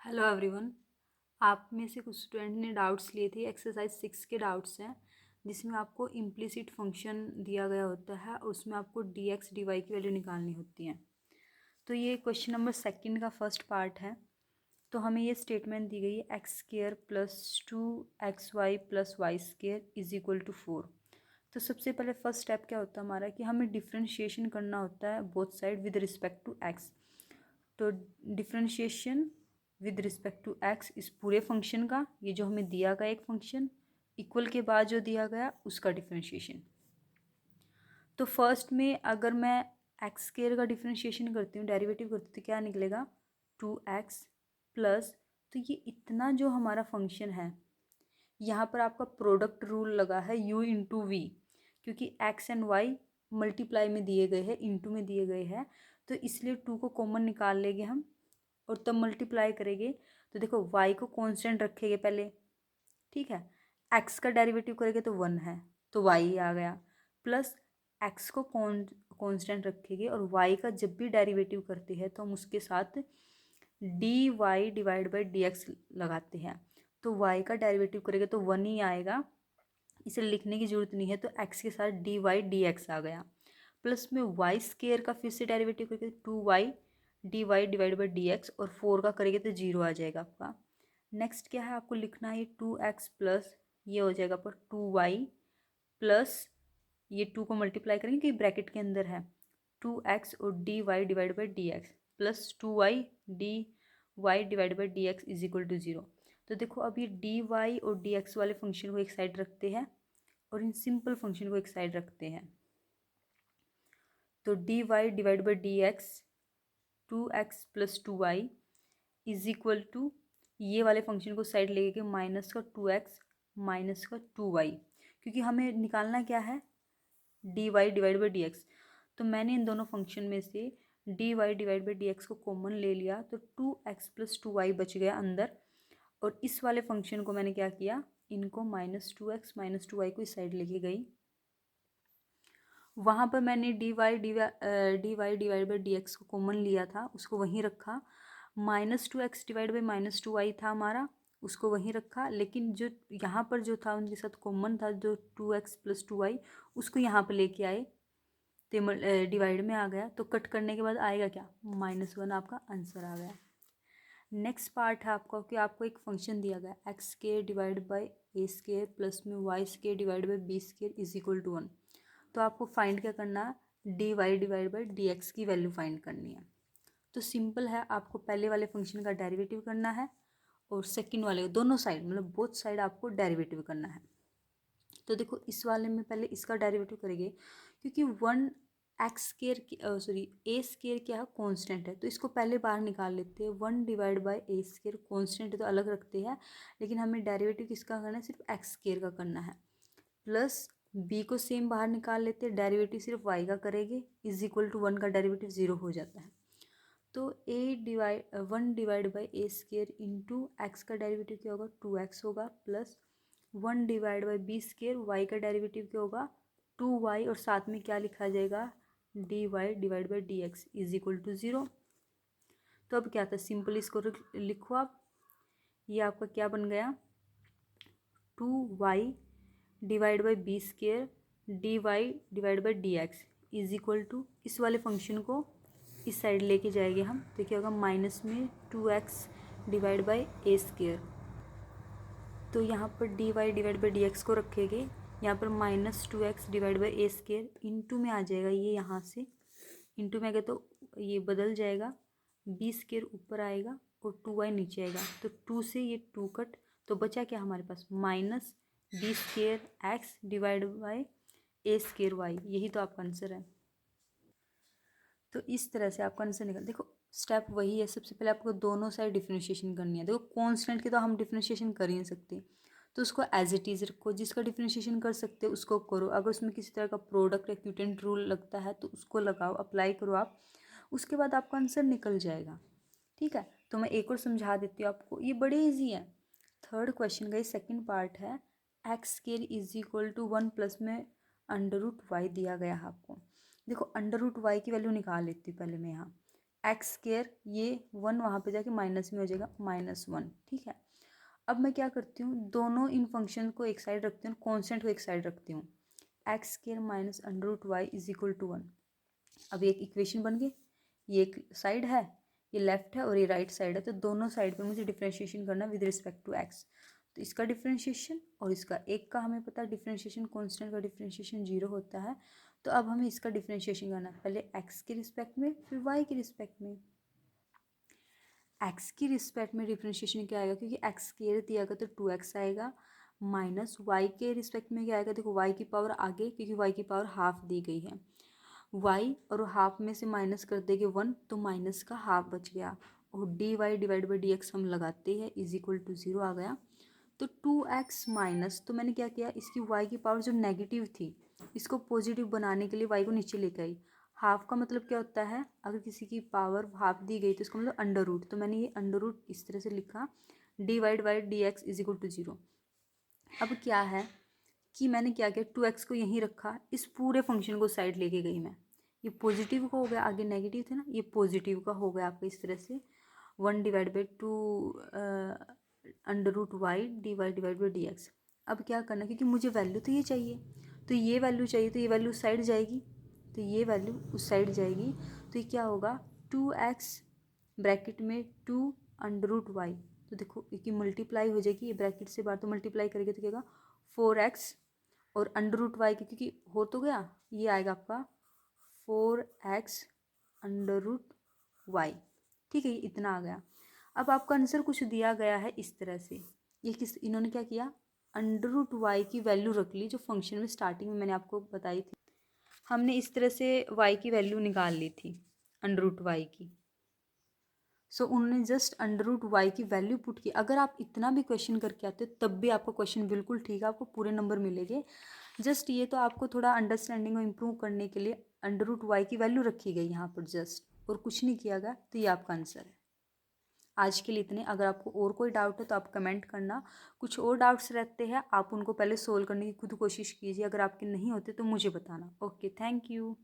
Hello everyone. आप में से कुछ स्टूडेंट ने डाउट्स लिए थे। एक्सरसाइज 6 के डाउट्स हैं जिसमें आपको इम्प्लिसिट फंक्शन दिया गया होता है और उसमें आपको डी एक्स डी वाई की वैल्यू निकालनी होती है। तो ये क्वेश्चन नंबर सेकंड का फर्स्ट पार्ट है। तो हमें ये स्टेटमेंट दी गई है X square plus 2xy plus Y square is equal to 4। तो सबसे पहले फर्स्ट स्टेप क्या होता है हमारा कि हमें डिफ्रेंशिएशन करना होता है both side with respect to x. तो differentiation with respect to x इस पूरे फंक्शन का, ये जो हमें दिया गया एक फंक्शन इक्वल के बाद जो दिया गया उसका डिफ्रेंशिएशन। तो फर्स्ट में अगर मैं एक्स स्क्वायर का डिफ्रेंशिएशन करती हूँ, डेरिवेटिव करती हूँ, तो क्या निकलेगा 2x प्लस, तो ये इतना जो हमारा फंक्शन है यहाँ पर आपका प्रोडक्ट रूल लगा है u इंटू वी, क्योंकि x एंड y मल्टीप्लाई में दिए गए हैं, इंटू में दिए गए हैं, तो इसलिए 2 को कॉमन निकाल लेंगे हम और तब मल्टीप्लाई करेंगे। तो देखो y को कांस्टेंट रखेंगे पहले, ठीक है, x का डेरिवेटिव करेंगे तो 1 है तो y आ गया, प्लस x को कांस्टेंट रखेंगे और y का जब भी डेरिवेटिव करते हैं तो हम उसके साथ D Y divide by D X लगाते हैं। तो y का डेरिवेटिव करेंगे तो 1 ही आएगा, इसे लिखने की जरूरत नहीं है, तो x के साथ डी वाई डी एक्स आ गया, प्लस में वाई स्केयर का फिर से डेरिवेटिव करके 2y D Y divide by D X और 4 का करेंगे तो 0 आ जाएगा आपका। नेक्स्ट क्या है आपको लिखना है 2x प्लस ये हो जाएगा पर 2y प्लस ये 2 को मल्टीप्लाई करेंगे कि ब्रैकेट के अंदर है 2x और D Y divide by D X plus 2y D Y divide by D x is equal to 0। तो देखो अब ये डी वाई और डी एक्स वाले फंक्शन को एक साइड रखते हैं और इन सिंपल फंक्शन को एक साइड रखते हैं। तो D Y divide by D X 2x plus 2y is equal to ये वाले फंक्शन को साइड लेके माइनस का 2x माइनस का 2y, क्योंकि हमें निकालना क्या है D Y divide by D X. तो मैंने इन दोनों फंक्शन में से D Y divide by D X को कॉमन ले लिया तो 2x प्लस 2y बच गया अंदर, और इस वाले फंक्शन को मैंने क्या किया, इनको माइनस 2x माइनस 2y को इस साइड लेके गई। वहाँ पर मैंने D Y divide by D X को कॉमन लिया था, उसको वहीं रखा, minus 2x divide by minus 2y था हमारा, उसको वहीं रखा, लेकिन जो यहाँ पर जो था उनके साथ कॉमन था जो 2x प्लस 2y उसको यहाँ पर लेके आए तो डिवाइड में आ गया, तो कट करने के बाद आएगा क्या -1, आपका आंसर आ गया। नेक्स्ट पार्ट है आपका कि आपको एक फंक्शन दिया गया x square divide by a square plus में y square divide by b square is equal to 1। तो आपको फाइंड क्या करना है D Y divide by D x की वैल्यू फाइंड करनी है। तो सिंपल है, आपको पहले वाले फंक्शन का डेरिवेटिव करना है और सेकंड वाले दोनों साइड मतलब बोथ साइड आपको डेरिवेटिव करना है। तो देखो इस वाले में पहले इसका डेरिवेटिव करेंगे, क्योंकि 1 एक्स स्केयर की सॉरी ए स्केयर क्या है कांस्टेंट है, तो इसको पहले बाहर निकाल लेते हैं। 1 divide by A square constant है तो अलग रखते हैं, लेकिन हमें डेरिवेटिव किसका करना है सिर्फ एक्स स्केयर का करना है, प्लस बी को सेम बाहर निकाल लेते हैं, डेरिवेटिव सिर्फ वाई का करेंगे, इज इक्वल टू 1 का डेरिवेटिव 0 हो जाता है। तो a divide 1 divide by A square into x का डेरिवेटिव क्या होगा 2x होगा, plus 1 divide by B square y का डेरिवेटिव क्या होगा 2y, और साथ में क्या लिखा जाएगा d Y divide by D x is equal to 0। तो अब क्या था सिंपल इसको लिखो आप, ये आपका क्या बन गया 2y divide by B square D Y divide by D x is equal to इस वाले फंक्शन को इस साइड लेके जाएंगे हम, तो क्या होगा माइनस में 2x divide by A square, तो यहाँ पर D Y divide by D X को रखेंगे, यहाँ पर -2x divide by A square into में आ जाएगा, ये यहाँ से इंटू में आ गया तो ये बदल जाएगा, बी स्केयर ऊपर आएगा और 2y नीचे आएगा, तो 2 से ये 2 कट, तो बचा क्या हमारे पास minus b square x divide by A square y, यही तो आपका आंसर है। तो इस तरह से आपका आंसर निकल, देखो स्टेप वही है, सबसे पहले आपको दोनों साइड डिफ्रेंशिएशन करनी है। देखो कांस्टेंट की तो हम डिफ्रेंशिएशन कर ही नहीं सकते, तो उसको एज इट इज़ रखो, जिसका डिफ्रेंशिएशन कर सकते हो उसको करो, अगर उसमें किसी तरह का प्रोडक्ट या क्यूटेंट रूल लगता है तो उसको लगाओ, अप्लाई करो आप, उसके बाद आपका आंसर निकल जाएगा। ठीक है, तो मैं एक और समझा देती हूँ आपको, ये बड़े ईजी है। थर्ड क्वेश्चन का ये सेकेंड पार्ट है, X square is equal to 1 plus में अंडर रूट वाई दिया गया है आपको। देखो अंडर रूट वाई की वैल्यू निकाल लेती हूँ पहले मैं यहाँ, एक्स स्क्वायर, ये 1 वहाँ पे जाके माइनस में हो जाएगा -1, ठीक है। अब मैं क्या करती हूँ, दोनों इन फंक्शन को एक साइड रखती हूँ, कॉन्स्टेंट को एक साइड रखती हूँ। X square minus under root Y is equal to 1। अब एक इक्वेशन बन गई, ये एक साइड है, ये लेफ्ट है और ये राइट साइड है, तो दोनों साइड पे मुझे डिफ्रेंशिएशन करना विद रिस्पेक्ट टू एक्स। तो इसका डिफ्रेंशिएशन और इसका एक का हमें पता है डिफ्रेंशिएशन, कॉन्स्टेंट का डिफ्रेंशिएशन 0 होता है। तो अब हमें इसका डिफ्रेंशिएशन करना है, पहले एक्स के रिस्पेक्ट में फिर वाई के रिस्पेक्ट में। एक्स की रिस्पेक्ट में डिफ्रेंशिएशन क्या आएगा, क्योंकि एक्स स्क्वायर दिया गया तो 2x आएगा, माइनस वाई के रिस्पेक्ट में क्या आएगा, देखो वाई की पावर आगे, क्योंकि वाई की पावर हाफ दी गई है, वाई और हाफ में से माइनस कर देंगे 1 तो माइनस का हाफ बच गया, और D Y divide by D X हम लगाते हैं इज इक्वल टू 0 आ गया। तो 2x माइनस, तो मैंने क्या किया, इसकी y की पावर जो नेगेटिव थी इसको पॉजिटिव बनाने के लिए y को नीचे लेकर आई। हाफ का मतलब क्या होता है, अगर किसी की पावर हाफ दी गई तो इसका मतलब अंडर रूट, तो मैंने ये अंडर रूट इस तरह से लिखा, divide by D x is equal to 0। अब क्या है कि मैंने क्या किया, 2x को यहीं रखा, इस पूरे फंक्शन को साइड लेके गई मैं, ये पॉजिटिव का हो गया, आगे नेगेटिव थे ना, ये पॉजिटिव का हो गया आपका इस तरह से, 1 divide by 2 under root Y D Y divide by D X. अब क्या करना, क्योंकि मुझे वैल्यू तो ये चाहिए, तो ये वैल्यू चाहिए, तो ये वैल्यू उस साइड जाएगी, तो ये वैल्यू उस साइड जाएगी, तो ये क्या होगा 2x ब्रैकेट में 2 अंडर रूट वाई, तो देखो ये मल्टीप्लाई हो जाएगी, ये ब्रैकेट से बाहर तो मल्टीप्लाई करेंगे तो क्या होगा 4x, और अंडर रूट वाई क्योंकि हो तो गया, ये आएगा आपका 4x अंडर रूट वाई, ठीक है, ये इतना आ गया। अब आपका आंसर कुछ दिया गया है इस तरह से, ये किस इन्होंने क्या किया, अंडर रूट वाई की वैल्यू रख ली जो फंक्शन में स्टार्टिंग में मैंने आपको बताई थी, हमने इस तरह से वाई की वैल्यू निकाल ली थी अंडर रूट वाई की। सो उन्होंने जस्ट अंडर रूट वाई की वैल्यू पुट की। अगर आप इतना भी क्वेश्चन करके आते तब भी आपका क्वेश्चन बिल्कुल ठीक है, आपको पूरे नंबर मिलेंगे। जस्ट ये तो आपको थोड़ा अंडरस्टैंडिंग को इम्प्रूव करने के लिए अंडर रूट वाई की वैल्यू रखी गई यहाँ पर जस्ट, और कुछ नहीं किया गया, तो ये आपका आंसर है। आज के लिए इतने, अगर आपको और कोई डाउट है तो आप कमेंट करना, कुछ और डाउट्स रहते हैं आप उनको पहले सोल्व करने की खुद कोशिश कीजिए, अगर आपके नहीं होते तो मुझे बताना। Okay, thank you.